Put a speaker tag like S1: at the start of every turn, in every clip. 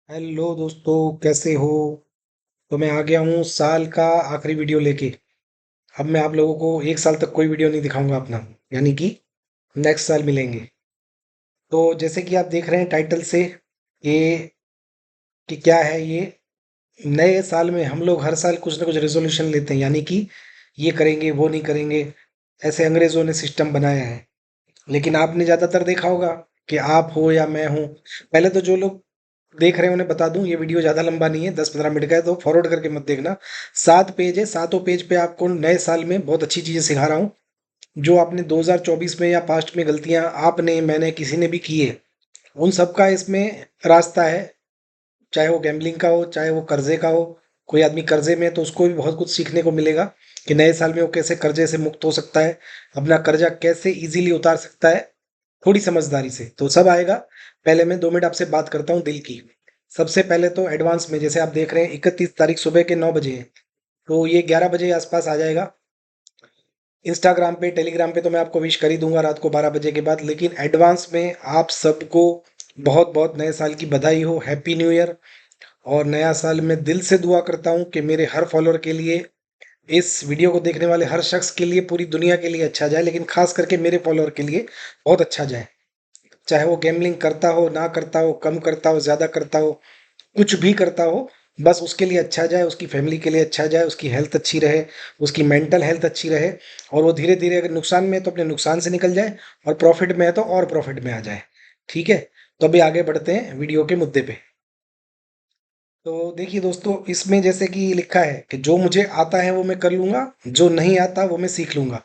S1: Hello दोस्तों, कैसे हो। तो मैं आ गया हूँ साल का आखिरी वीडियो लेके। अब मैं आप लोगों को एक साल तक कोई वीडियो नहीं दिखाऊंगा अपना, यानी कि नेक्स्ट साल मिलेंगे। तो जैसे कि आप देख रहे हैं टाइटल से, ये कि क्या है ये। नए साल में हम लोग हर साल कुछ ना कुछ रेजोल्यूशन लेते हैं, यानी कि ये करेंगे वो नहीं करेंगे। ऐसे अंग्रेजों ने सिस्टम बनाया है। लेकिन आपने ज़्यादातर देखा होगा कि आप हो या मैं हूँ, पहले तो जो लोग देख रहे हैं उन्हें बता दूं, ये वीडियो ज़्यादा लंबा नहीं है, 10-15 मिनट का है, तो फॉरवर्ड करके मत देखना। 7 पेज है, सातों पेज पे आपको नए साल में बहुत अच्छी चीज़ें सिखा रहा हूँ। जो आपने 2024 में या पास्ट में गलतियां आपने मैंने किसी ने भी की है, उन सब का इसमें रास्ता है। चाहे वो गैम्बलिंग का हो, चाहे वो कर्जे का हो। कोई आदमी कर्जे में है तो उसको भी बहुत कुछ सीखने को मिलेगा कि नए साल में वो कैसे कर्जे से मुक्त हो सकता है, अपना कर्जा कैसे इजीली उतार सकता है, थोड़ी समझदारी से। तो सब आएगा। पहले मैं 2 मिनट आपसे बात करता हूँ दिल की। सबसे पहले तो एडवांस में, जैसे आप देख रहे हैं 31 तारीख सुबह के 9 बजे है, तो ये 11 बजे आसपास आ जाएगा। इंस्टाग्राम पे टेलीग्राम पे तो मैं आपको विश कर ही दूंगा रात को 12 बजे के बाद, लेकिन एडवांस में आप सबको बहुत बहुत नए साल की बधाई हो, हैप्पी न्यू ईयर। और नया साल में दिल से दुआ करता हूँ कि मेरे हर फॉलोअर के लिए, इस वीडियो को देखने वाले हर शख्स के लिए, पूरी दुनिया के लिए अच्छा जाए, लेकिन खास करके मेरे फॉलोअर के लिए बहुत अच्छा जाए। चाहे वो गैम्बलिंग करता हो, ना करता हो, कम करता हो, ज़्यादा करता हो, कुछ भी करता हो, बस उसके लिए अच्छा जाए, उसकी फैमिली के लिए अच्छा जाए, उसकी हेल्थ अच्छी रहे, उसकी मेंटल हेल्थ अच्छी रहे। और वो धीरे धीरे अगर नुकसान में है तो अपने नुकसान से निकल जाए, और प्रॉफिट में है तो और प्रॉफिट में आ जाए। ठीक है। तो अभी आगे बढ़ते हैं वीडियो के मुद्दे पे। तो देखिए दोस्तों, इसमें जैसे कि लिखा है कि जो मुझे आता है वो मैं कर लूंगा, जो नहीं आता वो मैं सीख लूंगा।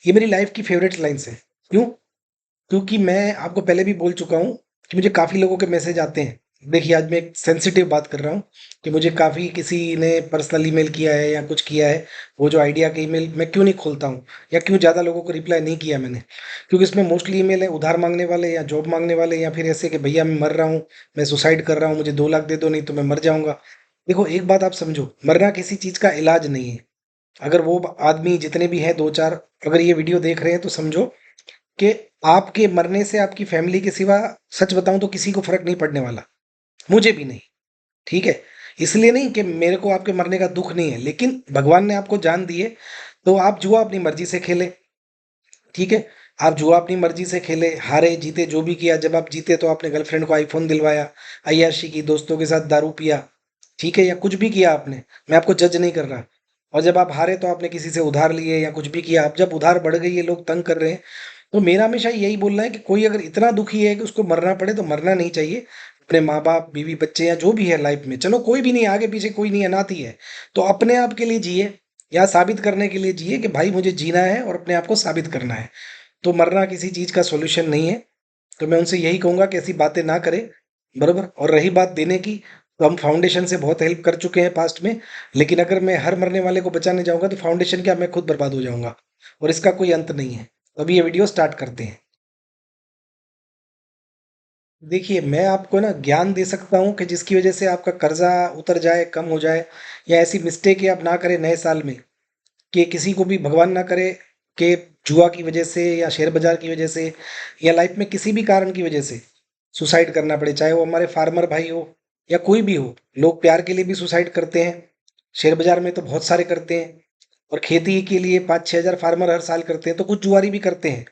S1: ये मेरी लाइफ की फेवरेट लाइन्स है। क्यों? क्योंकि मैं आपको पहले भी बोल चुका हूँ कि मुझे काफ़ी लोगों के मैसेज आते हैं। देखिए, आज मैं एक सेंसिटिव बात कर रहा हूँ कि मुझे काफ़ी किसी ने पर्सनल ईमेल किया है या कुछ किया है। वो जो आइडिया का ईमेल मैं क्यों नहीं खोलता हूँ, या क्यों ज़्यादा लोगों को रिप्लाई नहीं किया मैंने, क्योंकि इसमें मोस्टली ईमेल है उधार मांगने वाले या जॉब मांगने वाले, या फिर ऐसे कि भैया मैं मर रहा हूँ, मैं सुसाइड कर रहा हूँ, मुझे 2 लाख दे दो नहीं तो मैं मर जाऊंगा। देखो, एक बात आप समझो, मरना किसी चीज़ का इलाज नहीं है। अगर वो आदमी जितने भी हैं 2-4, अगर ये वीडियो देख रहे हैं तो समझो कि आपके मरने से आपकी फैमिली के सिवा, सच बताऊं तो किसी को फर्क नहीं पड़ने वाला, मुझे भी नहीं। ठीक है। इसलिए नहीं कि मेरे को आपके मरने का दुख नहीं है, लेकिन भगवान ने आपको जान दी है, तो आप जुआ अपनी मर्जी से खेले। ठीक है। आप जुआ अपनी मर्जी से खेले, हारे जीते जो भी किया, जब आप जीते तो आपने गर्लफ्रेंड को आईफोन दिलवाया, अय्याशी की, दोस्तों के साथ दारू पिया, ठीक है, या कुछ भी किया आपने, मैं आपको जज नहीं कर रहा। और जब आप हारे तो आपने किसी से उधार लिए या कुछ भी किया। अब जब उधार बढ़ गई है, लोग तंग कर रहे हैं, तो मेरा हमेशा यही बोलना है कि कोई अगर इतना दुखी है कि उसको मरना पड़े तो मरना नहीं चाहिए। अपने माँ बाप, बीवी बच्चे या जो भी है लाइफ में, चलो कोई भी नहीं, आगे पीछे कोई नहीं, अनाथ ही है, तो अपने आप के लिए जिए, या साबित करने के लिए जिए कि भाई मुझे जीना है और अपने आप को साबित करना है। तो मरना किसी चीज का सॉल्यूशन नहीं है। तो मैं उनसे यही कहूंगा कि ऐसी बातें ना करें। बरोबर। और रही बात देने की, तो हम फाउंडेशन से बहुत हेल्प कर चुके हैं पास्ट में, लेकिन अगर मैं हर मरने वाले को बचाने जाऊंगा तो फाउंडेशन क्या, मैं खुद बर्बाद हो जाऊंगा, और इसका कोई अंत नहीं है। तो अभी ये वीडियो स्टार्ट करते हैं। देखिए, मैं आपको ना ज्ञान दे सकता हूँ कि जिसकी वजह से आपका कर्जा उतर जाए, कम हो जाए, या ऐसी मिस्टेक आप ना करें नए साल में, कि किसी को भी भगवान ना करे कि जुआ की वजह से या शेयर बाजार की वजह से या लाइफ में किसी भी कारण की वजह से सुसाइड करना पड़े। चाहे वो हमारे फार्मर भाई हो या कोई भी हो, लोग प्यार के लिए भी सुसाइड करते हैं। शेयर बाजार में तो बहुत सारे करते हैं, और खेती के लिए 5-6 हज़ार फार्मर हर साल करते हैं, तो कुछ जुआरी भी करते हैं।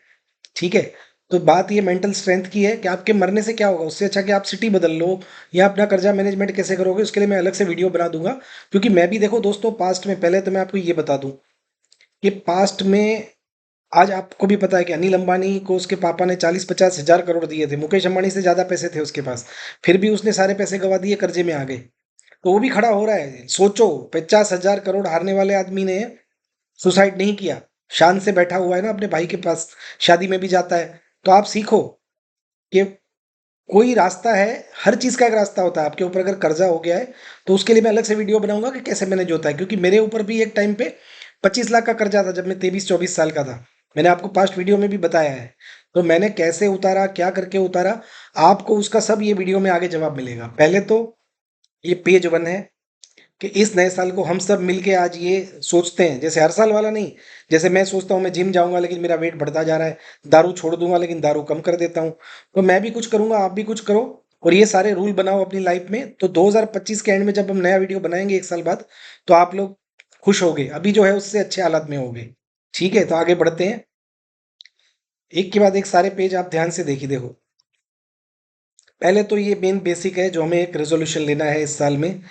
S1: ठीक है। तो बात ये मेंटल स्ट्रेंथ की है कि आपके मरने से क्या होगा, उससे अच्छा कि आप सिटी बदल लो, या अपना कर्जा मैनेजमेंट कैसे करोगे उसके लिए मैं अलग से वीडियो बना दूंगा। क्योंकि मैं भी, देखो दोस्तों, पास्ट में, पहले तो मैं आपको ये बता दूं कि पास्ट में, आज आपको भी पता है कि अनिल अंबानी को उसके पापा ने 40-50 हज़ार करोड़ दिए थे, मुकेश अंबानी से ज़्यादा पैसे थे उसके पास, फिर भी उसने सारे पैसे गवा दिए, कर्जे में आ गए। तो वो भी खड़ा हो रहा है, सोचो, 50 हज़ार करोड़ हारने वाले आदमी ने सुसाइड नहीं किया, शान से बैठा हुआ है ना अपने भाई के पास, शादी में भी जाता है। तो आप सीखो कि कोई रास्ता है, हर चीज़ का एक रास्ता होता है। आपके ऊपर अगर कर्जा हो गया है तो उसके लिए मैं अलग से वीडियो बनाऊंगा कि कैसे मैनेज होता है, क्योंकि मेरे ऊपर भी एक टाइम पे 25 लाख का कर्जा था जब मैं 23-24 साल का था। मैंने आपको पास्ट वीडियो में भी बताया है। तो मैंने कैसे उतारा, क्या करके उतारा, आपको उसका सब ये वीडियो में आगे जवाब मिलेगा। पहले तो ये पेज 1 है कि इस नए साल को हम सब मिलके आज ये सोचते हैं, जैसे हर साल वाला नहीं। जैसे मैं सोचता हूँ मैं जिम जाऊंगा लेकिन मेरा वेट बढ़ता जा रहा है, दारू छोड़ दूंगा लेकिन दारू कम कर देता हूँ। तो मैं भी कुछ करूंगा, आप भी कुछ करो, और ये सारे रूल बनाओ अपनी लाइफ में, तो 2025 के एंड में जब हम नया वीडियो बनाएंगे एक साल बाद, तो आप लोग खुश होगे, अभी जो है उससे अच्छे हालात में होगे। ठीक है, तो आगे बढ़ते हैं। एक के बाद एक सारे पेज आप ध्यान से देखिए। देखो, पहले तो ये मेन बेसिक है जो हमें एक रेजोल्यूशन लेना है इस साल में,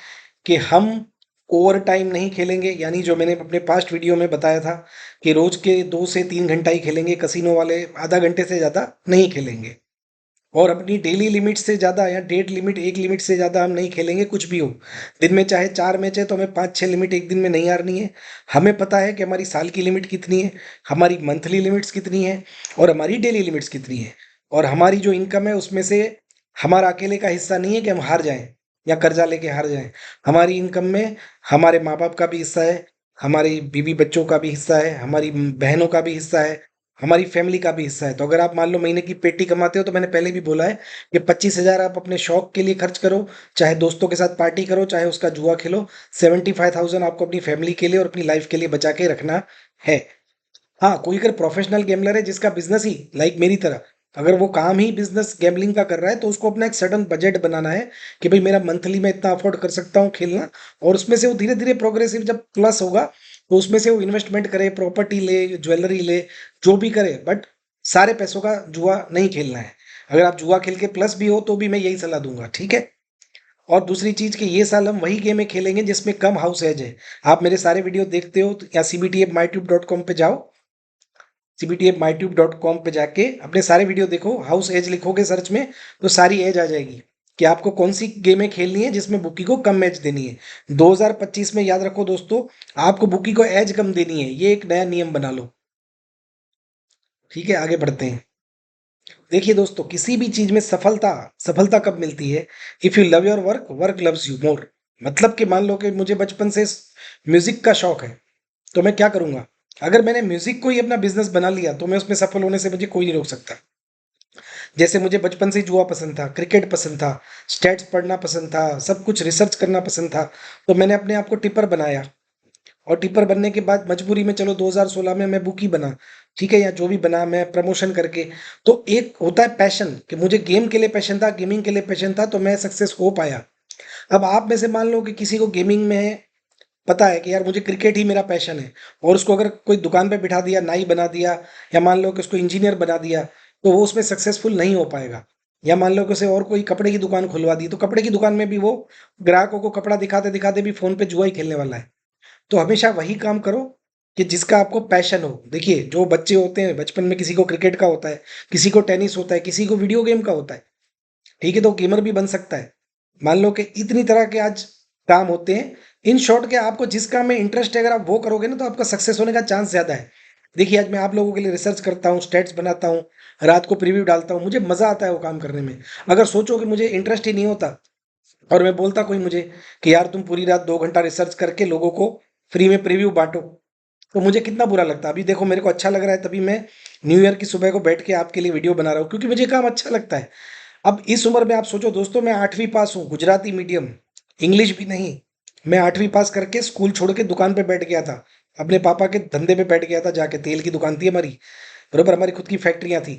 S1: कि हम ओवर टाइम नहीं खेलेंगे। यानी जो मैंने अपने पास्ट वीडियो में बताया था कि रोज के 2 से 3 घंटा ही खेलेंगे, कसिनो वाले आधा घंटे से ज़्यादा नहीं खेलेंगे। और अपनी डेली लिमिट से ज़्यादा या डेट लिमिट, एक लिमिट से ज़्यादा हम नहीं खेलेंगे कुछ भी हो। दिन में चाहे 4 मैच है तो हमें 5-6 लिमिट एक दिन में नहीं हारनी है। हमें पता है कि हमारी साल की लिमिट कितनी है, हमारी मंथली लिमिट्स कितनी है, और हमारी डेली लिमिट्स कितनी है। और हमारी जो इनकम है उसमें से हमारा अकेले का हिस्सा नहीं है कि हम हार जाएं या कर्जा लेके हार जाएं। हमारी इनकम में हमारे माँ बाप का भी हिस्सा है, हमारी बीवी बच्चों का भी हिस्सा है, हमारी बहनों का भी हिस्सा है, हमारी फैमिली का भी हिस्सा है। तो अगर आप मान लो महीने की पेटी कमाते हो, तो मैंने पहले भी बोला है कि 25,000 आप अपने शौक के लिए खर्च करो, चाहे दोस्तों के साथ पार्टी करो, चाहे उसका जुआ खेलो। 75,000 आपको अपनी फैमिली के लिए और अपनी लाइफ के लिए बचा के रखना है। हाँ, कोई अगर प्रोफेशनल गेमलर है जिसका बिजनेस ही लाइक मेरी तरह, अगर वो काम ही बिजनेस गैम्बलिंग का कर रहा है, तो उसको अपना एक सडन बजट बनाना है कि भाई मेरा मंथली मैं इतना अफोर्ड कर सकता हूँ खेलना। और उसमें से वो धीरे धीरे प्रोग्रेसिव जब प्लस होगा, तो उसमें से वो इन्वेस्टमेंट करे, प्रॉपर्टी ले, ज्वेलरी ले, जो भी करे, बट सारे पैसों का जुआ नहीं खेलना है। अगर आप जुआ खेल के प्लस भी हो तो भी मैं यही सलाह दूंगा, ठीक है। और दूसरी चीज कि ये साल हम वही गेमें खेलेंगे जिसमें कम हाउस एज है। आप मेरे सारे वीडियो देखते हो तो या cbtfmytube.com पे जाओ, cbtfmytube.com पे जाके अपने सारे वीडियो देखो, हाउस एज लिखोगे सर्च में तो सारी एज आ जाएगी कि आपको कौन सी गेमें खेलनी है जिसमें बुकी को कम एज देनी है। 2025 में याद रखो दोस्तों, आपको बुकी को एज कम देनी है, ये एक नया नियम बना लो। ठीक है, आगे बढ़ते हैं। देखिए दोस्तों, किसी भी चीज में सफलता सफलता कब मिलती है? If you love your work, work loves you more. मतलब कि मान लो कि मुझे बचपन से म्यूजिक का शौक है, तो मैं क्या करूंगा? अगर मैंने म्यूजिक को ही अपना बिजनेस बना लिया, तो मैं उसमें सफल होने से मुझे कोई नहीं रोक सकता। जैसे मुझे बचपन से ही जुआ पसंद था, क्रिकेट पसंद था, स्टैट्स पढ़ना पसंद था, सब कुछ रिसर्च करना पसंद था, तो मैंने अपने आप को टिपर बनाया। और टिपर बनने के बाद मजबूरी में, चलो 2016 में मैं बुकी बना, ठीक है, या जो भी बना मैं प्रमोशन करके। तो एक होता है पैशन, कि मुझे गेम के लिए पैशन था, गेमिंग के लिए पैशन था, तो मैं सक्सेस हो पाया। अब आप में से मान लो कि किसी को गेमिंग में पता है कि यार मुझे क्रिकेट ही मेरा पैशन है, और उसको अगर कोई दुकान पे बिठा दिया, नाई बना दिया, या मान लो कि उसको इंजीनियर बना दिया, तो वो उसमें सक्सेसफुल नहीं हो पाएगा। या मान लो कि उसे और कोई कपड़े की दुकान खुलवा दी, तो कपड़े की दुकान में भी वो ग्राहकों को कपड़ा दिखाते दिखाते भी फोन पे जुआ ही खेलने वाला है। तो हमेशा वही काम करो कि जिसका आपको पैशन हो। देखिए, जो बच्चे होते हैं बचपन में, किसी को क्रिकेट का होता है, किसी को टेनिस होता है, किसी को वीडियो गेम का होता है, ठीक है, तो गेमर भी बन सकता है। मान लो कि इतनी तरह के आज काम होते हैं। इन शॉर्ट के आपको जिस काम में इंटरेस्ट है, अगर आप वो करोगे ना, तो आपका सक्सेस होने का चांस ज़्यादा है। देखिए, आज मैं आप लोगों के लिए रिसर्च करता हूँ, स्टेट्स बनाता हूँ, रात को प्रीव्यू डालता हूँ, मुझे मज़ा आता है वो काम करने में। अगर सोचो कि मुझे इंटरेस्ट ही नहीं होता, और मैं बोलता कोई मुझे कि यार तुम पूरी रात 2 घंटा रिसर्च करके लोगों को फ्री में प्रीव्यू बांटो, तो मुझे कितना बुरा लगता। अभी देखो, मेरे को अच्छा लग रहा है, तभी मैं न्यू ईयर की सुबह को बैठ के आपके लिए वीडियो बना रहा हूँ, क्योंकि मुझे काम अच्छा लगता है। अब इस उम्र में आप सोचो दोस्तों, मैं 8वीं पास हूँ, गुजराती मीडियम, इंग्लिश भी नहीं। मैं 8वीं पास करके स्कूल छोड़ के दुकान पे बैठ गया था, अपने पापा के धंधे पे बैठ गया था जाके। तेल की दुकान थी हमारी, बरोबर, हमारी खुद की फैक्ट्रियां थी।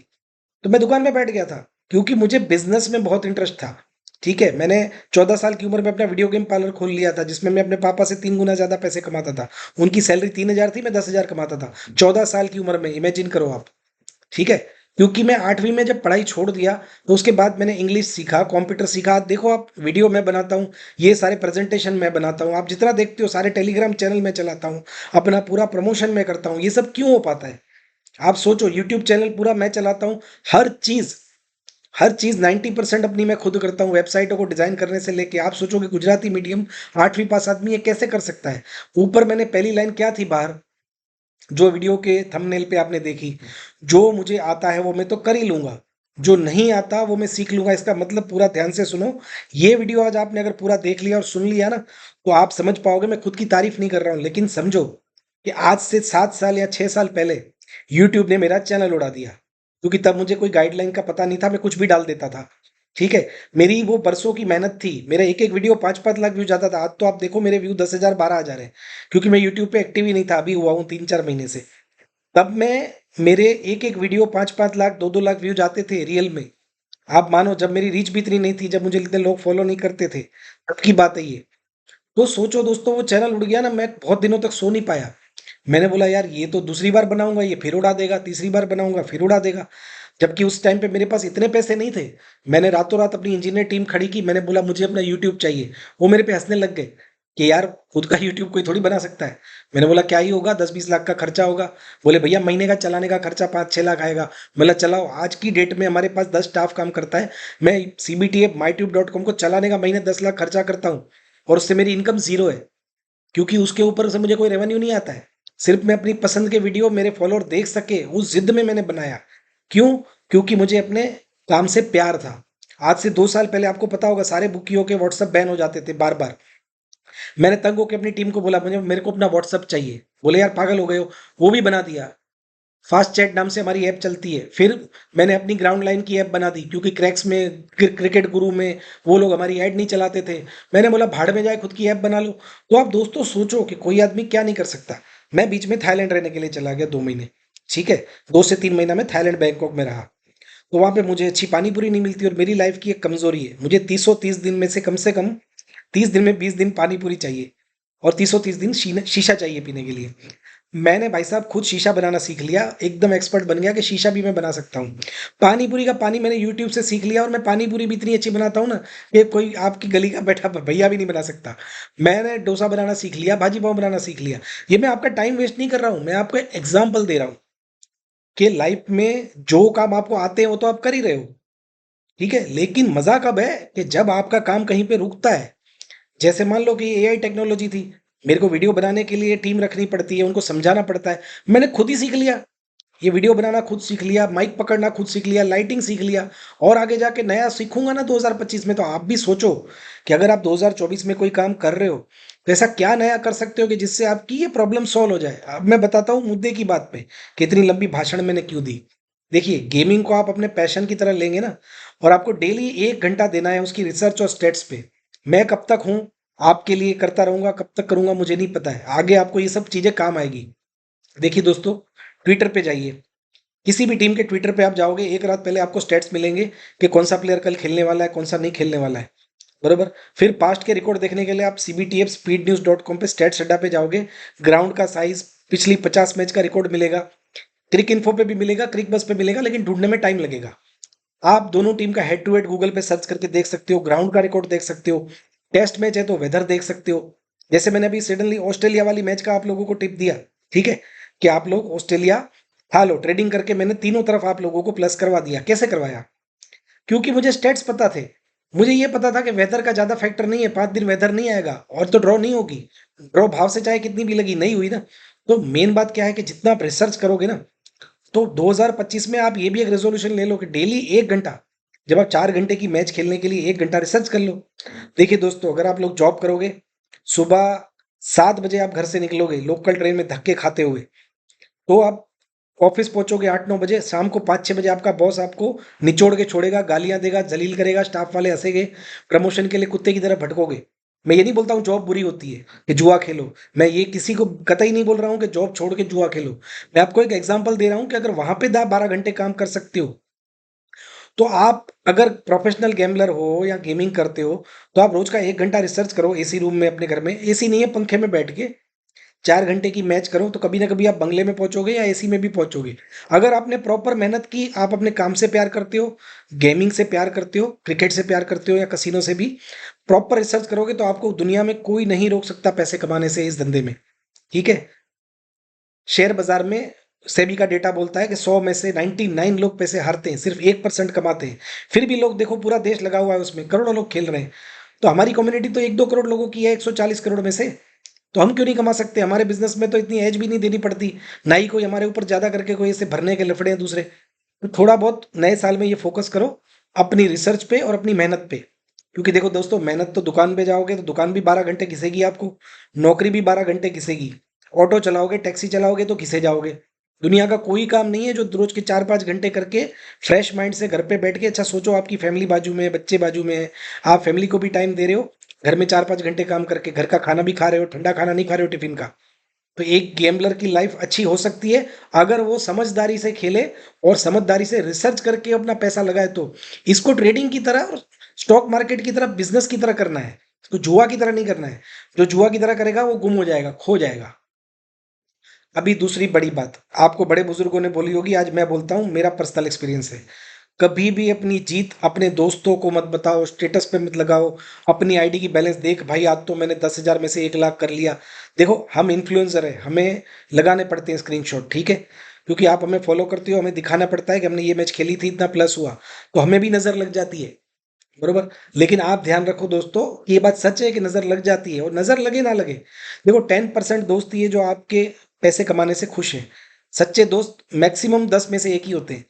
S1: तो मैं दुकान पे बैठ गया था, क्योंकि मुझे बिजनेस में बहुत इंटरेस्ट था। ठीक है, मैंने 14 साल की उम्र में अपना वीडियो गेम पार्लर खोल लिया था, जिसमें मैं अपने पापा से 3 गुना ज्यादा पैसे कमाता था। उनकी सैलरी 3,000 थी, मैं 10,000 कमाता था 14 साल की उम्र में, इमेजिन करो आप। ठीक है, क्योंकि मैं 8वीं में जब पढ़ाई छोड़ दिया, तो उसके बाद मैंने इंग्लिश सीखा, कंप्यूटर सीखा। आप देखो, आप वीडियो मैं बनाता हूँ, ये सारे प्रेजेंटेशन मैं बनाता हूँ, आप जितना देखते हो, सारे टेलीग्राम चैनल मैं चलाता हूँ, अपना पूरा प्रमोशन मैं करता हूँ। ये सब क्यों हो पाता है? आप सोचो, यूट्यूब चैनल पूरा मैं चलाता हूँ, हर चीज हर चीज 90% अपनी मैं खुद करता हूँ, वेबसाइटों को डिजाइन करने से लेके। आप सोचो कि गुजराती मीडियम 8वीं पास आदमी ये कैसे कर सकता है? ऊपर मैंने पहली लाइन क्या थी बाहर, जो वीडियो के थंबनेल पे आपने देखी, जो मुझे आता है वो मैं तो कर ही लूंगा, जो नहीं आता वो मैं सीख लूंगा। इसका मतलब, पूरा ध्यान से सुनो, ये वीडियो आज आपने अगर पूरा देख लिया और सुन लिया ना, तो आप समझ पाओगे। मैं खुद की तारीफ नहीं कर रहा हूँ, लेकिन समझो कि आज से 7 साल या 6 साल पहले यूट्यूब ने मेरा चैनल उड़ा दिया, क्योंकि तब मुझे कोई गाइडलाइन का पता नहीं था, मैं कुछ भी डाल देता था। ठीक है, मेरी वो बरसों की मेहनत थी, मेरा एक एक वीडियो 5-5 लाख व्यू जाता था। आज तो आप देखो मेरे व्यू 10,000 12,000 है, क्योंकि मैं यूट्यूब पे एक्टिव ही नहीं था, अभी हुआ हूँ 3-4 महीने से। तब मैं, मेरे एक एक वीडियो 5-5 लाख 2-2 लाख व्यू जाते थे रियल में। आप मानो जब मेरी रीच भी इतनी नहीं थी, जब मुझे इतने लोग फॉलो नहीं करते थे, तब की बात है ये। तो सोचो दोस्तों, वो चैनल उड़ गया ना, मैं बहुत दिनों तक सो नहीं पाया। मैंने बोला यार ये तो दूसरी बार बनाऊंगा, ये फिर उड़ा देगा, तीसरी बार बनाऊंगा फिर उड़ा देगा। जबकि उस टाइम पे मेरे पास इतने पैसे नहीं थे। मैंने रातों रात अपनी इंजीनियर टीम खड़ी की, मैंने बोला मुझे अपना यूट्यूब चाहिए। वो मेरे पे हंसने लग गए कि यार खुद का यूट्यूब कोई थोड़ी बना सकता है। मैंने बोला क्या ही होगा, 10-20 लाख का खर्चा होगा। बोले भैया महीने का चलाने का खर्चा 5-6 लाख आएगा। बोला चलाओ, आज की डेट में हमारे पास 10 स्टाफ काम करता है। मैं CBT ऐप mytube.com को चलाने का महीने 10 लाख खर्चा करता हूँ, और उससे मेरी इनकम जीरो है। क्योंकि उसके ऊपर से मुझे कोई रेवेन्यू नहीं आता है। सिर्फ मैं अपनी पसंद के वीडियो मेरे फॉलोअर देख सके, उस जिद में मैंने बनाया। क्यों? क्योंकि मुझे अपने काम से प्यार था। आज से 2 साल पहले आपको पता होगा सारे बुकियों के व्हाट्सएप बैन हो जाते थे बार बार। मैंने तंग होकर अपनी टीम को बोला मुझे मेरे को अपना व्हाट्सएप चाहिए। बोले यार पागल हो गए हो। वो भी बना दिया। फास्ट चैट नाम से हमारी ऐप चलती है। फिर मैंने अपनी ग्राउंड लाइन की ऐप बना दी, क्योंकि क्रैक्स में, क्रिकेट गुरु में वो लोग हमारी ऐड नहीं चलाते थे। मैंने बोला भाड़ में जाए, खुद की ऐप बना लो। तो आप दोस्तों सोचो कि कोई आदमी क्या नहीं कर सकता। मैं बीच में थाईलैंड रहने के लिए चला गया 2 महीने। ठीक है, 2 से 3 महीना में थाईलैंड बैंकॉक में रहा। तो वहां पे मुझे अच्छी पानी पूरी नहीं मिलती, और मेरी लाइफ की एक कमजोरी है, मुझे 330 दिन में से कम 30 दिन में 20 दिन पानी पूरी चाहिए, और 330 दिन शीशा चाहिए पीने के लिए। मैंने भाई साहब खुद शीशा बनाना सीख लिया, एकदम एक्सपर्ट बन गया कि शीशा भी मैं बना सकता हूँ। पानी पूरी का पानी मैंने यूट्यूब से सीख लिया, और मैं पानी पूरी भी इतनी अच्छी बनाता हूँ ना कि कोई आपकी गली का बैठा भैया भी नहीं बना सकता। मैंने डोसा बनाना सीख लिया, भाजी पाव बनाना सीख लिया। ये मैं आपका टाइम वेस्ट नहीं कर रहा हूँ, मैं आपको एग्जाम्पल दे रहा हूँ कि लाइफ में जो काम आपको आते हैं वो तो आप कर ही रहे हो। ठीक है, लेकिन मजा कब है कि जब आपका काम कहीं पे रुकता है। जैसे मान लो कि AI टेक्नोलॉजी थी, मेरे को वीडियो बनाने के लिए टीम रखनी पड़ती है, उनको समझाना पड़ता है। मैंने खुद ही सीख लिया, ये वीडियो बनाना खुद सीख लिया, माइक पकड़ना खुद सीख लिया, लाइटिंग सीख लिया। और आगे जाके नया सीखूंगा ना 2025 में, तो आप भी सोचो कि अगर आप 2024 में कोई काम कर रहे हो, तो ऐसा क्या नया कर सकते हो कि जिससे आपकी ये प्रॉब्लम सॉल्व हो जाए। अब मैं बताता हूँ मुद्दे की बात पे कि इतनी लंबी भाषण मैंने क्यों दी। देखिए, गेमिंग को आप अपने पैशन की तरह लेंगे ना, और आपको डेली 1 घंटा देना है उसकी रिसर्च और स्टेट्स पे। मैं कब तक हूँ आपके लिए करता रहूंगा, कब तक करूंगा मुझे नहीं पता है, आगे आपको ये सब चीजें काम आएगी। देखिए दोस्तों, ट्विटर पे जाइए, किसी भी टीम के ट्विटर पे आप जाओगे, एक रात पहले आपको स्टेट्स मिलेंगे कि कौन सा प्लेयर कल खेलने वाला है, कौन सा नहीं खेलने वाला है। बरोबर। फिर पास्ट के रिकॉर्ड देखने के लिए आप CBTF speednews.com पे स्टेट्स अड्डा पे जाओगे। ग्राउंड का साइज, पिछली 50 मैच का रिकॉर्ड मिलेगा। क्रिक इन्फो पे भी मिलेगा, क्रिक बस पे मिलेगा, लेकिन ढूंढने में टाइम लगेगा। आप दोनों टीम का हेड टू हेड गूगल पे सर्च करके देख सकते हो, ग्राउंड का रिकॉर्ड देख सकते हो। टेस्ट मैच है तो वेदर देख सकते हो। जैसे मैंने अभी सडनली ऑस्ट्रेलिया वाली मैच का आप लोगों को टिप दिया, ठीक है, कि आप लोग ऑस्ट्रेलिया फॉलो ट्रेडिंग करके मैंने तीनों तरफ आप लोगों को प्लस करवा दिया। कैसे करवाया? क्योंकि मुझे स्टेट्स पता थे। मुझे ये पता था कि वेदर का ज्यादा फैक्टर नहीं है, 5 दिन वेदर नहीं आएगा और तो ड्रॉ नहीं होगी। ड्रॉ भाव से चाहे कितनी भी लगी, नहीं हुई ना। तो मेन बात क्या है कि जितना आप रिसर्च करोगे ना, तो 2025 में आप ये भी एक रेजोल्यूशन ले लो कि डेली 1 घंटा, जब आप 4 घंटे की मैच खेलने के लिए 1 घंटा रिसर्च कर लो। देखिए दोस्तों, अगर आप लोग जॉब करोगे, सुबह 7 बजे आप घर से निकलोगे लोकल ट्रेन में धक्के खाते हुए, तो आप ऑफिस पहुंचोगे 8-9 बजे, शाम को 5-6 बजे आपका बॉस आपको निचोड़ के छोड़ेगा, गालियां देगा, जलील करेगा, स्टाफ वाले हंसेंगे, प्रमोशन के लिए कुत्ते की तरह भटकोगे। मैं ये नहीं बोलता हूँ जॉब बुरी होती है कि जुआ खेलो, मैं ये किसी को कतई नहीं बोल रहा हूँ कि जॉब छोड़ के जुआ खेलो। मैं आपको एक एग्जांपल दे रहा हूँ कि अगर वहां पे 12 घंटे काम कर सकते हो, तो आप अगर प्रोफेशनल गैम्बलर हो या गेमिंग करते हो, तो आप रोज का 1 घंटा रिसर्च करो एसी रूम में, अपने घर में एसी नहीं है, पंखे में बैठ के 4 घंटे की मैच करो, तो कभी ना कभी आप बंगले में पहुंचोगे या एसी में भी पहुंचोगे। अगर आपने प्रॉपर मेहनत की, आप अपने काम से प्यार करते हो, गेमिंग से प्यार करते हो, क्रिकेट से प्यार करते हो या कसिनो से भी, प्रॉपर रिसर्च करोगे, तो आपको दुनिया में कोई नहीं रोक सकता पैसे कमाने से इस धंधे में। ठीक है। शेयर बाजार में सेबी का डेटा बोलता है कि 100 में से 99 लोग पैसे हारते हैं, सिर्फ 1% कमाते हैं। फिर भी लोग देखो, पूरा देश लगा हुआ है उसमें, करोड़ों लोग खेल रहे हैं। तो हमारी कम्युनिटी तो 1-2 करोड़ लोगों की है 140 करोड़ में से। तो हम क्यों नहीं कमा सकते? हमारे बिजनेस में तो इतनी एज भी नहीं देनी पड़ती, ना ही कोई हमारे ऊपर ज्यादा करके कोई ऐसे भरने के लफड़े हैं दूसरे। तो थोड़ा बहुत नए साल में ये फोकस करो अपनी रिसर्च पे और अपनी मेहनत पे। क्योंकि देखो दोस्तों, मेहनत तो दुकान पे जाओगे तो दुकान भी 12 घंटे घिसेगी आपको, नौकरी भी 12 घंटे घिसेगी, ऑटो चलाओगे, टैक्सी चलाओगे तो घिसे जाओगे। दुनिया का कोई काम नहीं है जो रोज के 4-5 घंटे करके फ्रेश माइंड से घर पे बैठ के, अच्छा सोचो आपकी फैमिली बाजू में है, बच्चे बाजू में है, आप फैमिली को भी टाइम दे रहे हो, घर में 4-5 घंटे काम करके घर का खाना भी खा रहे हो, ठंडा खाना नहीं खा रहे हो टिफिन का। तो एक गैम्बलर की लाइफ अच्छी हो सकती है अगर वो समझदारी से खेले और समझदारी से रिसर्च करके अपना पैसा लगाए तो। इसको ट्रेडिंग की तरह और स्टॉक मार्केट की तरह बिजनेस की तरह करना है, इसको जुआ की तरह नहीं करना है। जो जुआ की तरह करेगा वो गुम हो जाएगा, खो जाएगा। अभी दूसरी बड़ी बात आपको बड़े बुजुर्गों ने बोली होगी, आज मैं बोलता हूँ, मेरा पर्सनल एक्सपीरियंस है। कभी भी अपनी जीत अपने दोस्तों को मत बताओ, स्टेटस पे मत लगाओ। अपनी आईडी की बैलेंस देख भाई, आज तो मैंने 10,000 में से 1 लाख कर लिया। देखो हम इन्फ्लुएंसर है, हमें लगाने पड़ते हैं स्क्रीनशॉट, ठीक है, क्योंकि आप हमें फॉलो करते हो, हमें दिखाना पड़ता है कि हमने ये मैच खेली थी, इतना प्लस हुआ, तो हमें भी नजर लग जाती है, बरोबर। लेकिन आप ध्यान रखो दोस्तों, ये बात सच है कि नजर लग जाती है, और नजर लगे ना लगे, देखो 10% दोस्त ही है जो आपके पैसे कमाने से खुश हैं। सच्चे दोस्त मैक्सिमम 10 में से एक ही होते हैं,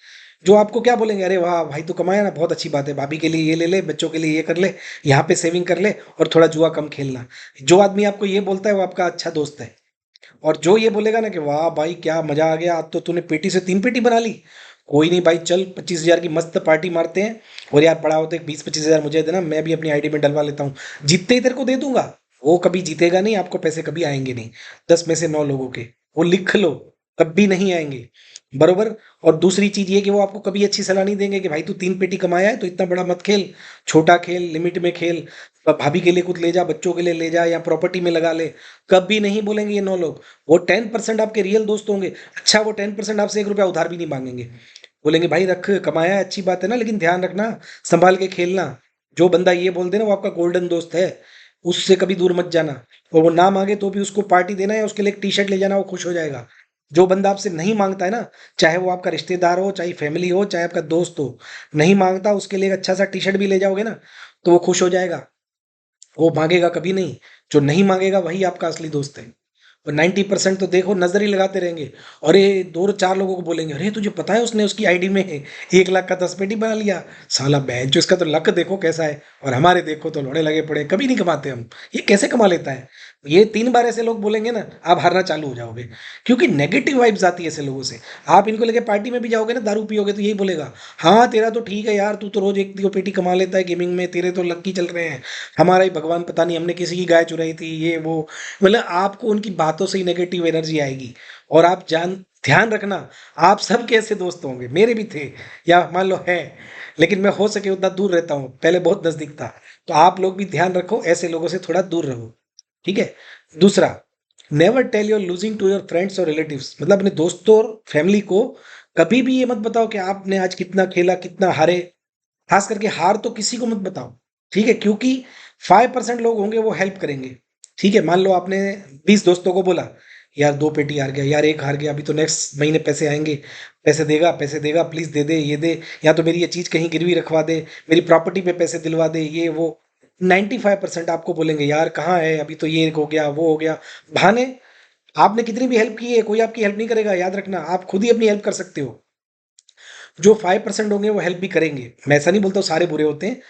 S1: जो आपको क्या बोलेंगे, अरे वाह भाई तो कमाया ना, बहुत अच्छी बात है, भाभी के लिए ये ले ले, बच्चों के लिए ये कर ले, यहाँ पे सेविंग कर ले, और थोड़ा जुआ कम खेलना। जो आदमी आपको ये बोलता है वो आपका अच्छा दोस्त है। और जो ये बोलेगा ना कि वाह भाई क्या मजा आ गया, आज तो तूने पेटी से 3 पेटी बना ली, कोई नहीं भाई, चल 25,000 की मस्त पार्टी मारते हैं, और यार पड़ा हो तो एक 20-25 हज़ार मुझे देना, मैं भी अपनी आईडी में डलवा लेता हूँ, जीतते ही तेरे को दे दूंगा। वो कभी जीतेगा नहीं, आपको पैसे कभी आएंगे नहीं। 10 में से 9 लोगों के, वो लिख लो, कभी नहीं आएंगे, बरोबर। और दूसरी चीज ये कि वो आपको कभी अच्छी सलाह नहीं देंगे कि भाई तू 3 पेटी कमाया है तो इतना बड़ा मत खेल, छोटा खेल, लिमिट में खेल, भाभी के लिए कुछ ले जा, बच्चों के लिए ले जा, या प्रॉपर्टी में लगा ले। कभी नहीं बोलेंगे ये 9 लोग। वो 10% आपके रियल दोस्त होंगे। अच्छा, वो 10% आपसे 1 रुपया उधार भी नहीं मांगेंगे, बोलेंगे भाई रख, कमाया है, अच्छी बात है ना, लेकिन ध्यान रखना, संभाल के खेलना। जो बंदा ये बोल दे ना वो आपका गोल्डन दोस्त है, उससे कभी दूर मत जाना। और वो ना मांगे तो भी उसको पार्टी देना या उसके लिए एक टी शर्ट ले जाना, वो खुश हो जाएगा। जो बंदा आपसे नहीं मांगता है ना, चाहे वो आपका रिश्तेदार हो, चाहे फैमिली हो, चाहे आपका दोस्त हो, नहीं मांगता, उसके लिए एक अच्छा सा टी शर्ट भी ले जाओगे ना, तो वो खुश हो जाएगा। वो मांगेगा कभी नहीं। जो नहीं मांगेगा वही आपका असली दोस्त है। और 90% तो देखो नजर ही लगाते रहेंगे। अरे 2-4 लोगों को बोलेंगे, अरे तुझे पता है उसने उसकी आईडी में 1 लाख का 10 पेटी बना लिया, साला बहन जो इसका तो लक देखो कैसा है, और हमारे देखो तो लोड़े लगे पड़े, कभी नहीं कमाते हम, ये कैसे कमा लेता है। ये 3 बार ऐसे लोग बोलेंगे ना, आप हारना चालू हो जाओगे, क्योंकि नेगेटिव वाइब्स आती है ऐसे लोगों से। आप इनको लेके पार्टी में भी जाओगे ना, दारू पियोगे तो यही बोलेगा, हाँ तेरा तो ठीक है यार, तू तो रोज 1 2 पेटी कमा लेता है गेमिंग में, तेरे तो लक्की चल रहे हैं, हमारा ही भगवान पता नहीं, हमने किसी की गाय चुराई थी, ये वो। मतलब आपको उनकी बातों से ही नेगेटिव एनर्जी आएगी। और आप जान ध्यान रखना, आप सबके ऐसे दोस्त होंगे, मेरे भी थे, या मान लो है, लेकिन मैं हो सके उतना दूर रहता हूँ, पहले बहुत नजदीक था। तो आप लोग भी ध्यान रखो, ऐसे लोगों से थोड़ा दूर रहो, ठीक है। दूसरा, never tell your losing to your friends और रिलेटिव्स, मतलब अपने दोस्तों और फैमिली को कभी भी ये मत बताओ कि आपने आज कितना खेला, कितना हारे। खास करके हार तो किसी को मत बताओ, ठीक है, क्योंकि 5% लोग होंगे वो हेल्प करेंगे। ठीक है, मान लो आपने 20 दोस्तों को बोला, यार 2 पेटी हार गया, यार एक हार गया, अभी तो नेक्स्ट महीने पैसे आएंगे, पैसे देगा प्लीज, दे दे, ये दे, या तो मेरी ये चीज कहीं गिरवी रखवा दे, मेरी प्रॉपर्टी पे पैसे दिलवा दे, ये वो। 95% आपको बोलेंगे यार कहाँ है, अभी तो ये हो गया, वो हो गया, बहाने। आपने कितनी भी हेल्प की है, कोई आपकी हेल्प नहीं करेगा, याद रखना, आप खुद ही अपनी हेल्प कर सकते हो। जो 5% होंगे वो हेल्प भी करेंगे, मैं ऐसा नहीं बोलता हूँ सारे बुरे होते हैं,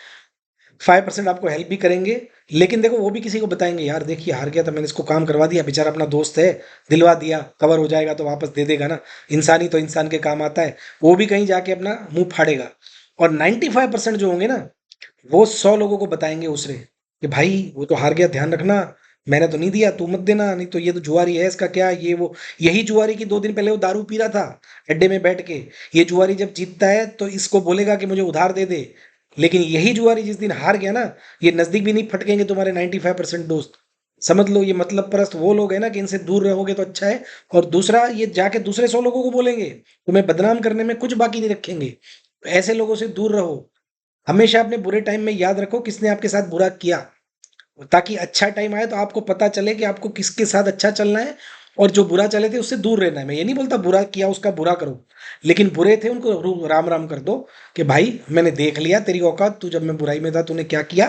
S1: 5% आपको हेल्प भी करेंगे। लेकिन देखो वो भी किसी को बताएंगे, यार देखिए हार गया था, मैंने इसको काम करवा दिया, बेचारा अपना दोस्त है, दिलवा दिया, कवर हो जाएगा तो वापस दे देगा ना, इंसान ही तो इंसान के काम आता है। वो भी कहीं जाके अपना मुंह फाड़ेगा। और 95% जो होंगे ना, वो 100 लोगों को बताएंगे उसरे कि भाई वो तो हार गया, ध्यान रखना, मैंने तो नहीं दिया, तू मत देना, नहीं तो ये तो जुआरी है, इसका क्या, ये वो। यही जुआरी की 2 दिन पहले वो दारू पी रहा था अड्डे में बैठ के। ये जुआरी जब जीतता है तो इसको बोलेगा कि मुझे उधार दे दे, लेकिन यही जुआरी जिस दिन हार गया ना, ये नजदीक भी नहीं फटकेंगे तुम्हारे 95% दोस्त। समझ लो ये मतलब परस्त वो लोग हैं ना, कि इनसे दूर रहोगे तो अच्छा है। और दूसरा, ये जाके दूसरे 100 लोगों को बोलेंगे, तुम्हें बदनाम करने में कुछ बाकी नहीं रखेंगे। तो ऐसे लोगों से दूर रहो। हमेशा अपने बुरे टाइम में याद रखो किसने आपके साथ बुरा किया, ताकि अच्छा टाइम आए तो आपको पता चले कि आपको किसके साथ अच्छा चलना है, और जो बुरा चले थे उससे दूर रहना है। मैं ये नहीं बोलता बुरा किया उसका बुरा करो, लेकिन बुरे थे उनको राम राम कर दो, कि भाई मैंने देख लिया तेरी औकात, तू जब मैं बुराई में था तूने क्या किया।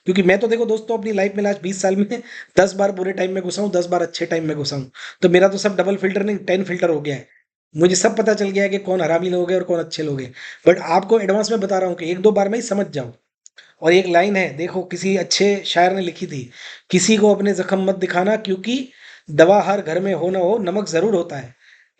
S1: क्योंकि मैं तो देखो दोस्तों अपनी लाइफ में लास्ट 20 साल में 10 बार बुरे टाइम में घुसा हूँ, 10 बार अच्छे टाइम में घुसा हूँ। तो मेरा तो सब डबल फिल्टर नहीं 10 फिल्टर हो गया है। मुझे सब पता चल गया है कि कौन हरामी लोग हैं और कौन अच्छे लोग हैं। बट आपको एडवांस में बता रहा हूँ कि 1-2 बार में ही समझ जाओ। और एक लाइन है, देखो किसी अच्छे शायर ने लिखी थी, किसी को अपने जख्म मत दिखाना, क्योंकि दवा हर घर में हो ना हो नमक जरूर होता है।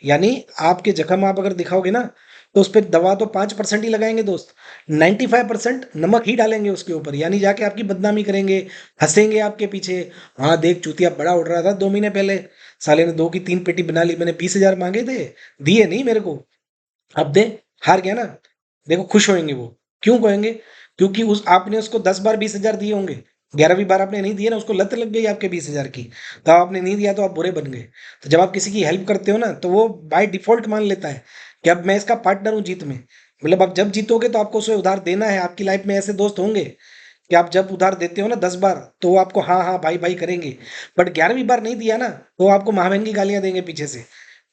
S1: यानी आपके जख्म आप अगर दिखाओगे ना, तो उस पर दवा तो 5% ही लगाएंगे दोस्त, 95% नमक ही डालेंगे उसके ऊपर, यानी जाके आपकी बदनामी करेंगे, हंसेंगे आपके पीछे। हाँ देख चूतिया बड़ा उड़ रहा था 2 महीने पहले, साले ने 2 की 3 पेटी बना ली, मैंने 20,000 मांगे थे, दिए नहीं मेरे को, अब दे, हार गया ना। देखो खुश होएंगे वो, क्यों कहेंगे? क्योंकि उस आपने उसको 10 बार 20,000 दिए होंगे, 11वीं बार आपने नहीं दिए ना, उसको लत लग गई आपके 20,000 की, तब आपने नहीं दिया तो आप बुरे बन गए। तो जब आप किसी की हेल्प करते हो ना, तो वो बाय डिफॉल्ट मान लेता है कि अब मैं इसका पार्टनर हूँ जीत में। मतलब आप जब जीतोगे तो आपको उसे उधार देना है। आपकी लाइफ में ऐसे दोस्त होंगे कि आप जब उधार देते हो ना 10 बार, तो वो आपको हाँ हाँ भाई भाई करेंगे, बट 11वीं बार नहीं दिया ना, तो वो आपको महामहंगी गालियां देंगे पीछे से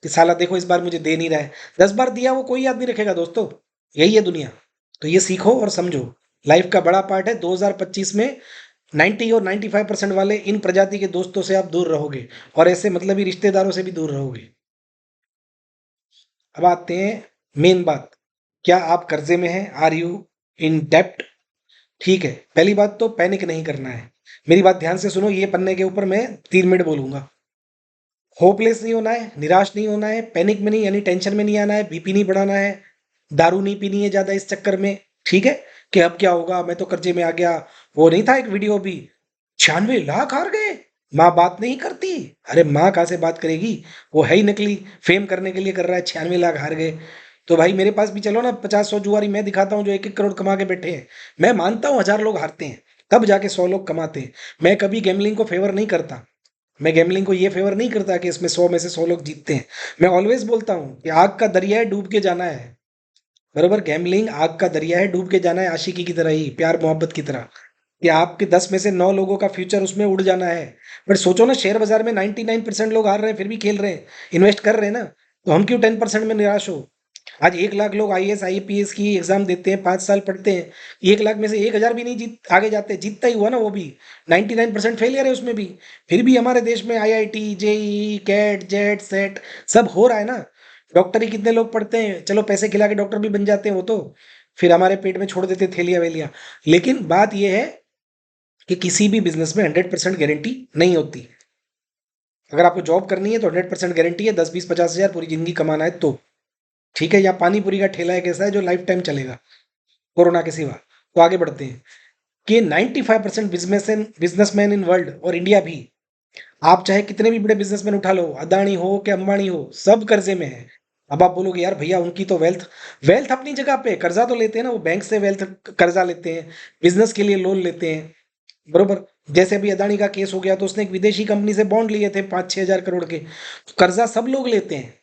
S1: कि साला देखो इस बार मुझे दे नहीं रहा है। 10 बार दिया वो कोई याद नहीं रखेगा दोस्तों, यही है दुनिया। तो ये सीखो और समझो, लाइफ का बड़ा पार्ट है। 2025 में 90 और 95% वाले इन प्रजाति के दोस्तों से आप दूर रहोगे, और ऐसे मतलबी रिश्तेदारों से भी दूर रहोगे। अब आते हैं मेन बात, क्या आप कर्जे में हैं? आर यू इन डेप्ट? ठीक है, पहली बात तो पैनिक नहीं करना है। मेरी बात ध्यान से सुनो, ये पन्ने के ऊपर मैं 3 मिनट बोलूंगा। होपलेस नहीं होना है, निराश नहीं होना है, पैनिक में नहीं यानी टेंशन में नहीं आना है, बीपी नहीं बढ़ाना है, दारू नहीं पीनी है ज्यादा इस चक्कर में। ठीक है, कि अब क्या होगा, मैं तो कर्जे में आ गया। वो नहीं था एक वीडियो भी, 96 लाख हार गए, माँ बात नहीं करती। अरे माँ कहाँ से बात करेगी, वो है ही नकली, फेम करने के लिए कर रहा है। 96 लाख हार गए, तो भाई मेरे पास भी चलो ना, 50-100 जुआरी मैं दिखाता हूँ जो 1-1 करोड़ कमा के बैठे हैं। मैं मानता हूँ 1000 लोग हारते हैं, तब जाके 100 लोग कमाते हैं। मैं कभी गैम्बलिंग को फेवर नहीं करता, मैं गैम्बलिंग को ये फेवर नहीं करता कि इसमें 100 में से 100 लोग जीतते हैं। मैं ऑलवेज बोलता हूँ कि आग का दरिया है, डूब के जाना है। बरोबर, गैम्बलिंग आग का दरिया है, डूब के जाना है, आशिकी की तरह ही, प्यार मोहब्बत की तरह, कि आपके 10 में से 9 लोगों का फ्यूचर उसमें उड़ जाना है। बट सोचो ना, शेयर बाजार में 99% लोग हार रहे हैं फिर भी खेल रहे हैं, इन्वेस्ट कर रहे हैं ना, तो हम क्यों 10% में निराश हो? आज 1 लाख लोग आईएएस आईपीएस की एग्जाम देते हैं, 5 साल पढ़ते हैं, 1 लाख में से 1,000 भी नहीं जीत आगे जाते, जीतता ही हुआ ना वो भी, 99% फेलियर है उसमें भी। फिर भी हमारे देश में IIT JEE CAT JET SET सब हो रहा है ना। डॉक्टर ही कितने लोग पढ़ते हैं, चलो पैसे खिला के डॉक्टर भी बन जाते हैं वो तो, फिर हमारे पेट में छोड़ देते थैलियां वेलियां। लेकिन बात यह है कि किसी भी बिजनेस में 100% गारंटी नहीं होती। अगर आपको जॉब करनी है तो 100% गारंटी है, 10-20-50 हज़ार पूरी जिंदगी कमाना है तो। ठीक है, या पानी पूरी का ठेला एक ऐसा है जो लाइफ टाइम चलेगा कोरोना के सिवा। तो आगे बढ़ते हैं कि 95% बिजनेसमैन इन वर्ल्ड और इंडिया भी, आप चाहे कितने भी बड़े बिजनेसमैन उठा लो, अदानी हो कि अंबानी हो, सब कर्जे में है। अब आप बोलोगे यार भैया उनकी तो वेल्थ, वेल्थ अपनी जगह पे, कर्जा तो लेते हैं ना वो, बैंक से वेल्थ कर्जा लेते हैं, बिजनेस के लिए लोन लेते हैं। बरोबर, जैसे अभी अदानी का केस हो गया तो उसने एक विदेशी कंपनी से बॉन्ड लिए थे 5-6 हज़ार करोड़ के। तो कर्जा सब लोग लेते हैं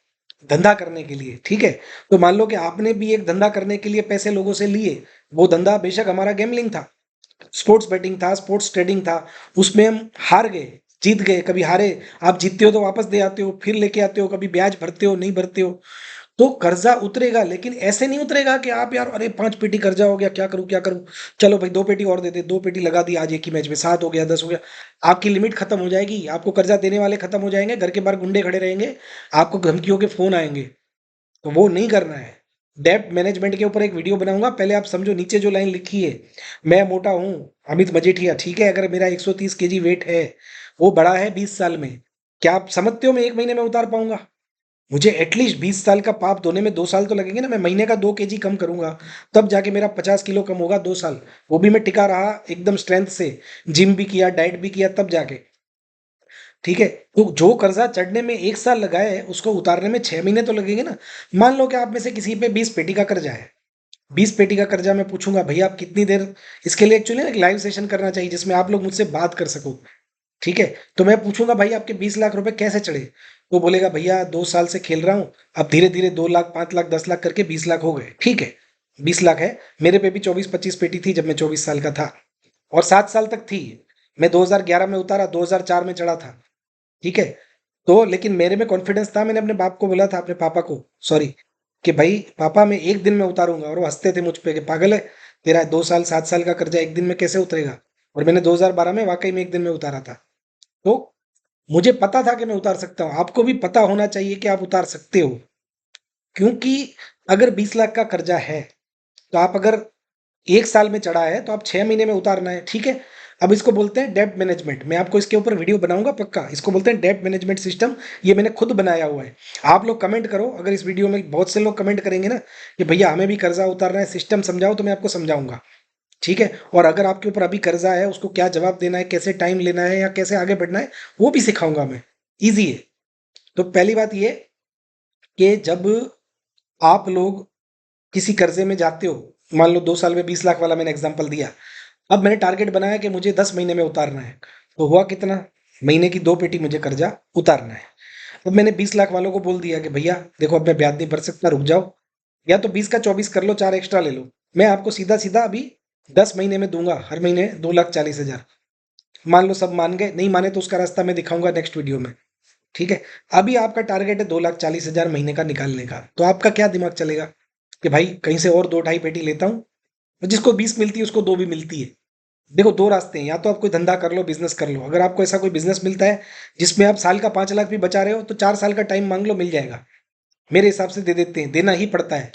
S1: धंधा करने के लिए। ठीक है, तो मान लो कि आपने भी एक धंधा करने के लिए पैसे लोगों से लिए, वो धंधा बेशक हमारा गैमलिंग था, स्पोर्ट्स बेटिंग था, स्पोर्ट्स ट्रेडिंग था, उसमें हम हार गए, जीत गए, कभी हारे। आप जीतते हो तो वापस दे आते हो, फिर लेके आते हो, कभी ब्याज भरते हो नहीं भरते हो, तो कर्जा उतरेगा। लेकिन ऐसे नहीं उतरेगा कि आप यार अरे 5 पेटी कर्जा हो गया, क्या करूं क्या करूं, चलो भाई 2 पेटी और दे दे, 2 पेटी लगा दी आज एक ही मैच में, 7 हो गया 10 हो गया। आपकी लिमिट खत्म हो जाएगी, आपको कर्जा देने वाले खत्म हो जाएंगे, घर के बाहर गुंडे खड़े रहेंगे, आपको धमकियों के फोन आएंगे। तो वो नहीं करना है। डेब्ट मैनेजमेंट के ऊपर एक वीडियो बनाऊंगा, पहले आप समझो नीचे जो लाइन लिखी है। मैं मोटा हूं, अमित मजीठिया, ठीक है, अगर मेरा 130 केजी वेट है, वो बढ़ा है 20 साल में, क्या आप समझते हो मैं 1 महीने में उतार पाऊंगा? मुझे एटलीस्ट 20 साल का पाप धोने में 2 साल तो लगेंगे ना। मैं महीने का 2 केजी कम करूंगा, तब जाके मेरा 50 किलो कम होगा 2 साल। वो भी मैं टिका रहा एकदम स्ट्रेंथ से, जिम भी किया डाइट भी किया तब जाके। ठीक है, तो जो कर्जा चढ़ने में 1 साल लगा है उसको उतारने में 6 महीने तो लगेंगे ना। मान लो कि आप में से किसी पे 20 पेटी का कर्जा है, 20 पेटी का कर्जा, मैं पूछूंगा भैया आप कितनी देर, इसके लिए एक्चुअली ना एक लाइव सेशन करना चाहिए जिसमें आप लोग मुझसे बात कर सको। ठीक है, तो मैं पूछूंगा भाई आपके 20 लाख रुपए कैसे चढ़े, तो बोलेगा भैया 2 साल से खेल रहा हूँ, अब धीरे धीरे 2 लाख 5 लाख 10 लाख करके 20 लाख हो गए। ठीक है, 20 लाख है, मेरे पे भी 24-25 पेटी थी जब मैं 24 साल का था, और 7 साल तक थी। मैं 2011 में उतारा, 2004 में चढ़ा था। ठीक है, तो लेकिन मेरे में कॉन्फिडेंस था, मैंने अपने बाप को बोला था, अपने पापा को, सॉरी, कि भाई पापा मैं एक दिन में उतारूंगा, और वो हंसते थे मुझ पे कि पागल है, तेरा 2 साल 7 साल का कर्जा एक दिन में कैसे उतरेगा? और मैंने 2012 में वाकई में एक दिन में उतारा था। तो मुझे पता था कि मैं उतार सकता हूँ, आपको भी पता होना चाहिए कि आप उतार सकते हो। क्योंकि अगर 20 लाख का कर्जा है, तो आप अगर 1 साल में चढ़ा है तो आप 6 महीने में उतारना है। ठीक है, अब इसको बोलते हैं डेब्ट मैनेजमेंट। मैं आपको इसके ऊपर वीडियो बनाऊंगा पक्का। इसको बोलते हैं डेब्ट मैनेजमेंट सिस्टम। ये मैंने खुद बनाया हुआ है। आप लोग कमेंट करो, अगर इस वीडियो में बहुत से लोग कमेंट करेंगे ना कि भैया हमें भी कर्जा उतारना है, सिस्टम समझाओ, तो मैं आपको समझाऊंगा। ठीक है। और अगर आपके ऊपर अभी कर्जा है, उसको क्या जवाब देना है, कैसे टाइम लेना है या कैसे आगे बढ़ना है, वो भी सिखाऊंगा मैं। ईजी है। तो पहली बात ये कि जब आप लोग किसी कर्जे में जाते हो, मान लो 2 साल में 20 लाख वाला मैंने एग्जांपल दिया। अब मैंने टारगेट बनाया कि मुझे 10 महीने में उतारना है। तो हुआ कितना? महीने की 2 पेटी मुझे कर्जा उतारना है। अब मैंने 20 लाख वालों को बोल दिया कि भैया देखो, अब मैं ब्याज नहीं भर सकता, रुक जाओ। या तो 20 का 24 कर लो, 4 एक्स्ट्रा ले लो। मैं आपको सीधा सीधा अभी 10 महीने में दूंगा, हर महीने 2,40,000। मान लो सब मान गए, नहीं माने तो उसका रास्ता मैं दिखाऊंगा नेक्स्ट वीडियो में। ठीक है। अभी आपका टारगेट है 2,40,000 महीने का निकालने का, तो आपका क्या दिमाग चलेगा कि भाई कहीं से और 2 ढाई पेटी लेता हूँ। तो जिसको 20 मिलती है उसको 2 भी मिलती है। देखो, 2 रास्ते हैं, या तो आप कोई धंधा कर लो, बिजनेस कर लो। अगर आपको ऐसा कोई बिजनेस मिलता है जिसमें आप साल का 5 लाख भी बचा रहे हो, तो 4 साल का टाइम मांग लो, मिल जाएगा। मेरे हिसाब से दे देते हैं, देना ही पड़ता है।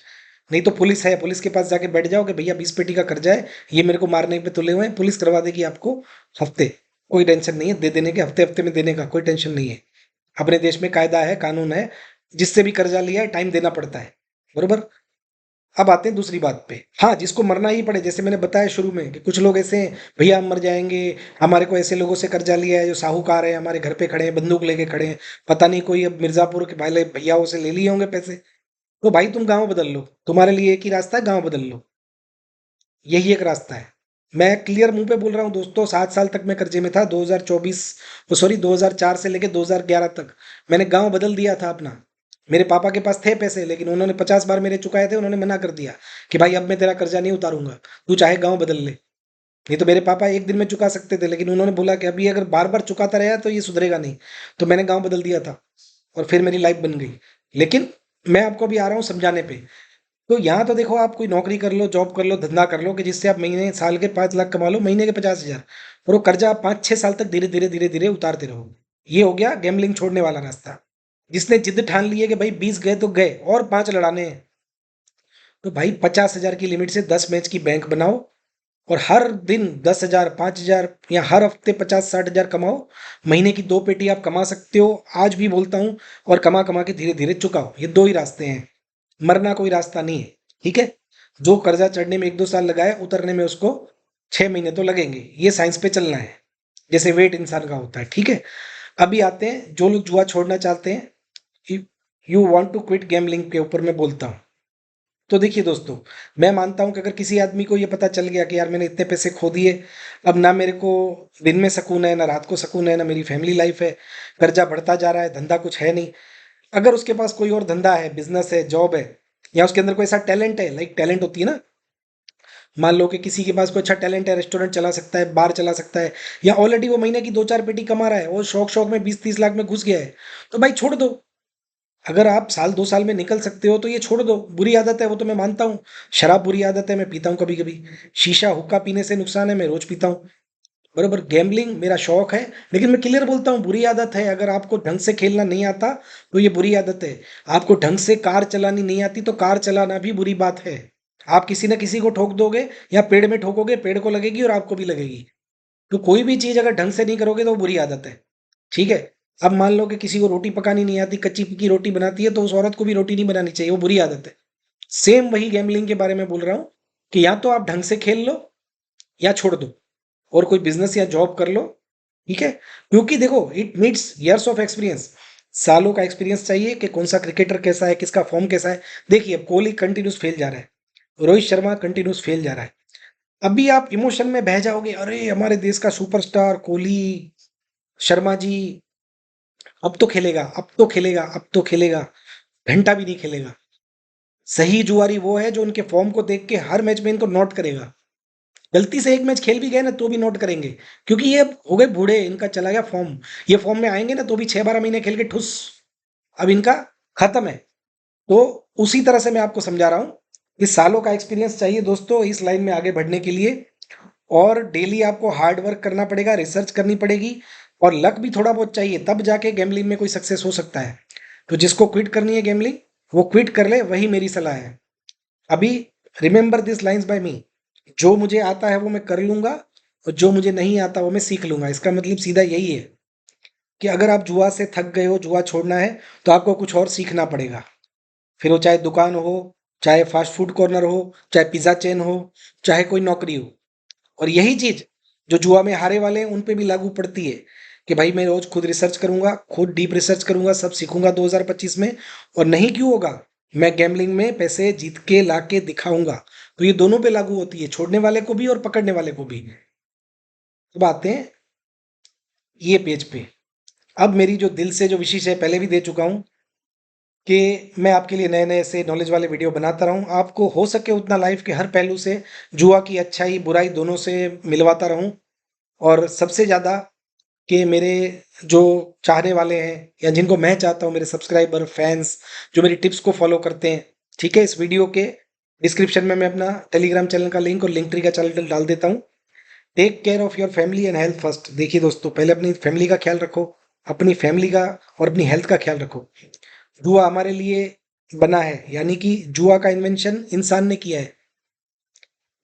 S1: नहीं तो पुलिस है, पुलिस के पास जाके बैठ जाओ कि भैया 20 पेटी का कर्जा है, ये मेरे को मारने पे तुले हुए हैं, पुलिस करवा देगी आपको हफ्ते। कोई टेंशन नहीं है दे देने के, हफ्ते हफ्ते में देने का कोई टेंशन नहीं है। अपने देश में कायदा है, कानून है। जिससे भी कर्जा लिया है, टाइम देना पड़ता है। बरोबर। अब आते हैं दूसरी बात पे। हाँ, जिसको मरना ही पड़े, जैसे मैंने बताया शुरू में कि कुछ लोग ऐसे हैं, भैया हम मर जाएंगे, हमारे को ऐसे लोगों से कर्जा लिया है जो साहूकार है, हमारे घर पे खड़े हैं, बंदूक लेके खड़े हैं। पता नहीं कोई अब मिर्जापुर के भाई भैयाओं से ले लिए होंगे पैसे। तो भाई तुम गांव बदल लो, तुम्हारे लिए एक ही रास्ता है, गांव बदल लो। यही एक रास्ता है। मैं क्लियर मुंह पे बोल रहा हूँ दोस्तों, 7 साल तक मैं कर्जे में था। 2024, सॉरी 2004 से लेके 2011 तक मैंने गांव बदल दिया था अपना। मेरे पापा के पास थे पैसे, लेकिन उन्होंने 50 बार मेरे चुकाए थे। उन्होंने मना कर दिया कि भाई अब मैं तेरा कर्जा नहीं उतारूंगा, तू चाहे गांव बदल ले। नहीं तो मेरे पापा एक दिन में चुका सकते थे, लेकिन उन्होंने बोला कि अभी अगर बार बार चुकाता रहा तो ये सुधरेगा नहीं। तो मैंने गांव बदल दिया था, और फिर मेरी लाइफ बन गई। लेकिन मैं आपको अभी आ रहा हूँ समझाने पे। तो यहाँ तो देखो, आप कोई नौकरी कर लो, जॉब कर लो, धंधा कर लो, कि जिससे आप महीने साल के 5 लाख कमा लो, महीने के 50,000। और वो कर्जा आप 5-6 साल तक धीरे धीरे धीरे धीरे उतारते रहो। ये हो गया गैम्बलिंग छोड़ने वाला रास्ता। जिसने जिद ठान ली है कि भाई 20 गए तो गए, और 5 लड़ाने हैं, तो भाई 50,000 की लिमिट से 10 मैच की बैंक बनाओ। और हर दिन 10,000, 5,000, या हर हफ्ते 50-60,000 कमाओ। महीने की 2 पेटी आप कमा सकते हो, आज भी बोलता हूँ। और कमा कमा के धीरे धीरे चुकाओ। ये 2 ही रास्ते हैं। मरना कोई रास्ता नहीं है। ठीक है। जो कर्जा चढ़ने में 1-2 साल लगाए, उतरने में उसको 6 महीने तो लगेंगे। ये साइंस पे चलना है, जैसे वेट इंसान का होता है। ठीक है। अभी आते हैं जो लोग जुआ छोड़ना चाहते हैं, you want to quit gambling के ऊपर मैं बोलता हूँ। तो देखिए दोस्तों, मैं मानता हूं कि अगर किसी आदमी को ये पता चल गया कि यार मैंने इतने पैसे खो दिए, अब ना मेरे को दिन में सुकून है, ना रात को सुकून है, ना मेरी फैमिली लाइफ है, कर्जा बढ़ता जा रहा है, धंधा कुछ है नहीं। अगर उसके पास कोई और धंधा है, बिजनेस है, जॉब है, या उसके अंदर कोई ऐसा टैलेंट है, लाइक टैलेंट होती है ना, मान लो कि किसी के पास कोई अच्छा टैलेंट है, रेस्टोरेंट चला सकता है, बार चला सकता है, या ऑलरेडी वो महीने की 2-4 पेटी कमा रहा है और शौक शौक में 20-30 लाख में घुस गया है, तो भाई छोड़ दो। अगर आप साल 2 साल में निकल सकते हो तो ये छोड़ दो। बुरी आदत है वो तो मैं मानता हूँ। शराब बुरी आदत है, मैं पीता हूँ कभी कभी। शीशा हुक्का पीने से नुकसान है, मैं रोज पीता हूँ। बरोबर। गैम्बलिंग मेरा शौक है, लेकिन मैं क्लियर बोलता हूँ, बुरी आदत है। अगर आपको ढंग से खेलना नहीं आता तो ये बुरी आदत है। आपको ढंग से कार चलानी नहीं आती तो कार चलाना भी बुरी बात है। आप किसी न किसी को ठोक दोगे, या पेड़ में ठोकोगे, पेड़ को लगेगी और आपको भी लगेगी। तो कोई भी चीज अगर ढंग से नहीं करोगे तो वो बुरी आदत है। ठीक है। अब मान लो कि किसी को रोटी पकानी नहीं आती, कच्ची पकी रोटी बनाती है, तो उस औरत को भी रोटी नहीं बनानी चाहिए, वो बुरी आदत है। सेम वही गैम्बलिंग के बारे में बोल रहा हूं, कि या तो आप ढंग से खेल लो, या छोड़ दो, और कोई बिजनेस या जॉब कर लो। ठीक है। क्योंकि देखो, it needs years of experience. सालों का एक्सपीरियंस चाहिए कि कौन सा क्रिकेटर कैसा है, किसका फॉर्म कैसा है। देखिए, अब कोहली कंटिन्यूस फेल जा रहा है, रोहित शर्मा कंटिन्यूस फेल जा रहा है। अभी आप इमोशन में बह जाओगे, अरे हमारे देश का सुपरस्टार कोहली शर्मा जी अब तो खेलेगा, अब तो खेलेगा, अब तो खेलेगा। घंटा भी नहीं खेलेगा। सही जुआरी वो है जो उनके फॉर्म को देख के हर मैच में इनको नोट करेगा। गलती से एक मैच खेल भी गए ना तो भी नोट करेंगे, क्योंकि ये अब हो गए बूढ़े, इनका चला गया फॉर्म। ये फॉर्म में आएंगे ना तो भी 6-12 महीने खेल के ठुस, अब इनका खत्म है। तो उसी तरह से मैं आपको समझा रहा हूं कि सालों का एक्सपीरियंस चाहिए दोस्तों इस लाइन में आगे बढ़ने के लिए। और डेली आपको हार्ड वर्क करना पड़ेगा, रिसर्च करनी पड़ेगी, और लक भी थोड़ा बहुत चाहिए, तब जाके गैम्बलिंग में कोई सक्सेस हो सकता है। तो जिसको क्विट करनी है गैम्बलिंग, वो क्विट कर ले, वही मेरी सलाह है। अभी रिमेंबर दिस लाइंस बाय मी। जो मुझे आता है वो मैं कर लूंगा, और जो मुझे नहीं आता वो मैं सीख लूंगा। इसका मतलब सीधा यही है कि अगर आप जुआ से थक गए हो, जुआ छोड़ना है, तो आपको कुछ और सीखना पड़ेगा। फिर वो चाहे दुकान हो, चाहे फास्ट फूड कॉर्नर हो, चाहे पिज़्ज़ा चेन हो, चाहे कोई नौकरी हो। और यही चीज़ जो जुआ में हारे वाले हैं उन पे भी लागू पड़ती है कि भाई मैं रोज खुद रिसर्च करूंगा, खुद डीप रिसर्च करूंगा, सब सीखूंगा 2025 में। और नहीं क्यों होगा, मैं गैम्बलिंग में पैसे जीत के ला के दिखाऊंगा। तो ये दोनों पे लागू होती है, छोड़ने वाले को भी और पकड़ने वाले को भी। अब आते हैं ये पेज पे। अब मेरी जो दिल से जो विशेष है, पहले भी दे चुका हूँ कि मैं आपके लिए नए नए ऐसे नॉलेज वाले वीडियो बनाता रहूँ, आपको हो सके उतना लाइफ के हर पहलू से, जुआ की अच्छाई बुराई दोनों से मिलवाता रहूँ। और सबसे ज़्यादा कि मेरे जो चाहने वाले हैं या जिनको मैं चाहता हूँ, मेरे सब्सक्राइबर फैंस जो मेरी टिप्स को फॉलो करते हैं, ठीक है, इस वीडियो के डिस्क्रिप्शन में मैं अपना टेलीग्राम चैनल का लिंक और लिंक ट्री का चैनल डाल देता हूँ। Take care of your family and health first. देखिए दोस्तों, पहले अपनी फैमिली का ख्याल रखो, अपनी फैमिली का और अपनी हेल्थ का ख्याल रखो। जुआ हमारे लिए बना है, यानी कि जुआ का इन्वेंशन इंसान ने किया है,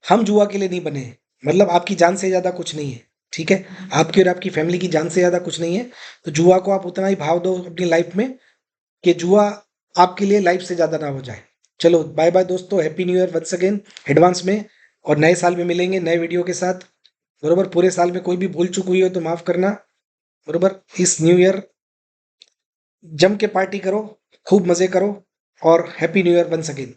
S1: हम जुआ के लिए नहीं बने हैं। मतलब आपकी जान से ज़्यादा कुछ नहीं है, ठीक है, आपकी और आपकी फैमिली की जान से ज़्यादा कुछ नहीं है। तो जुआ को आप उतना ही भाव दो अपनी लाइफ में कि जुआ आपके लिए लाइफ से ज़्यादा ना हो जाए। चलो बाय बाय दोस्तों, happy new year once again advance में। और नए साल में मिलेंगे नए वीडियो के साथ। बरोबर, पूरे साल में कोई भी भूल चूक हुई हो तो माफ़ करना। बरोबर, इस न्यू ईयर जम के पार्टी करो, खूब मज़े करो, और happy new year once again.